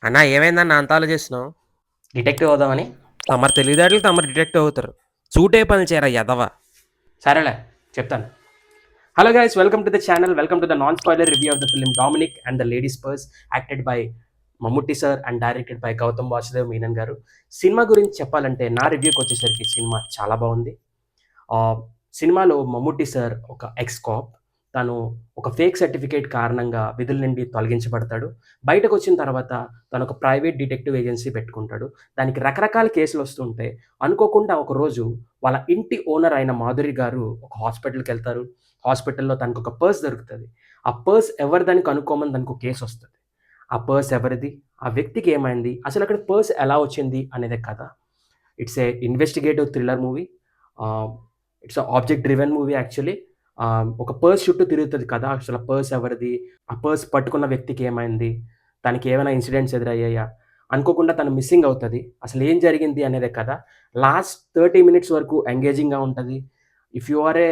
అన్నా ఏమైందన్న అంత ఆలోచిస్తున్నావు? డిటెక్టివ్ అవుదామని. తమరు తెలివితేటలు తమరు డిటెక్టివ్ అవుతారు. సూటే పని చేయరా ఎదవ. సరేలే, చెప్తాను. Hello guys, welcome to the channel. Welcome to the non spoiler review of the film Dominic and the ladies purse, acted by Mammootty sir and directed by Gautham Vasudev Menon garu. Cinema గురించి చెప్పాలంటే నా రివ్యూకి వచ్చేసరికి సినిమా చాలా బాగుంది. సినిమాలో మమ్ముట్టి సార్ ఒక ఎక్స్ కాప్. తను ఒక ఫేక్ సర్టిఫికేట్ కారణంగా విధుల నుండి తొలగించబడతాడు. బయటకు వచ్చిన తర్వాత తను ఒక ప్రైవేట్ డిటెక్టివ్ ఏజెన్సీ పెట్టుకుంటాడు. దానికి రకరకాల కేసులు వస్తుంటాయి. అనుకోకుండా ఒకరోజు వాళ్ళ ఇంటి ఓనర్ అయిన మాధురి గారు ఒక హాస్పిటల్కి వెళ్తారు. హాస్పిటల్లో తనకు ఒక పర్స్ దొరుకుతుంది. ఆ పర్స్ ఎవరిదని కనుక్కోమని తనకు కేసు వస్తుంది. ఆ పర్స్ ఎవరిది, ఆ వ్యక్తికి ఏమైంది, అసలు అక్కడ పర్స్ ఎలా వచ్చింది అనేదే కథ. It's a investigative thriller movie. It's object driven movie actually. ఒక పర్స్ చుట్టూ తిరుగుతుంది కదా, అసలు ఆ పర్స్ ఎవరిది, ఆ పర్స్ పట్టుకున్న వ్యక్తికి ఏమైంది, తనకి ఏమైనా ఇన్సిడెంట్స్ ఎదురయ్యాయా, అనుకోకుండా తను మిస్సింగ్ అవుతుంది, అసలు ఏం జరిగింది అనేదే కదా. లాస్ట్ 30 minutes వరకు ఎంగేజింగ్గా ఉంటుంది. If you are a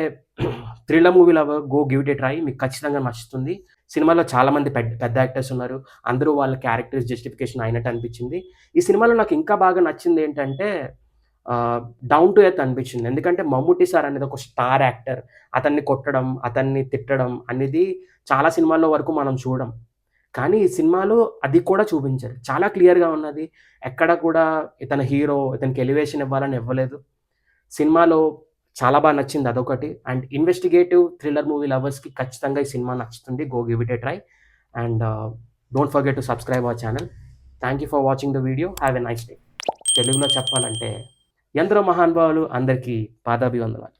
thriller movie lover, go give it a try. మీకు ఖచ్చితంగా నచ్చుతుంది. సినిమాలో చాలామంది పెద్ద యాక్టర్స్ ఉన్నారు. అందరూ వాళ్ళ క్యారెక్టర్స్ జస్టిఫికేషన్ అయినట్టు అనిపించింది. ఈ సినిమాలో నాకు ఇంకా బాగా నచ్చింది ఏంటంటే డౌన్ టు ఎర్త్ అనిపించింది. ఎందుకంటే మమ్ముట్టి సార్ అనేది ఒక స్టార్ యాక్టర్. అతన్ని కొట్టడం, అతన్ని తిట్టడం అనేది చాలా సినిమాల్లో వరకు మనం చూడం. కానీ ఈ సినిమాలో అది కూడా చూపించారు. చాలా క్లియర్‌గా ఉన్నది. ఎక్కడ కూడా ఇతను హీరో, ఇతనికి ఎలివేషన్ ఇవ్వాలని ఇవ్వలేదు. సినిమాలో చాలా నచ్చింది అదొకటి. అండ్ ఇన్వెస్టిగేటివ్ థ్రిల్లర్ మూవీ లవర్స్‌కి ఖచ్చితంగా ఈ సినిమా నచ్చుతుంది. Go give it a try. And don't forget to subscribe our channel. Thank you for watching the video. Have a nice day. తెలుగులో చెప్పాలంటే ఎందరో మహానుభావులు అందరికీ పాదాభివందనాలు.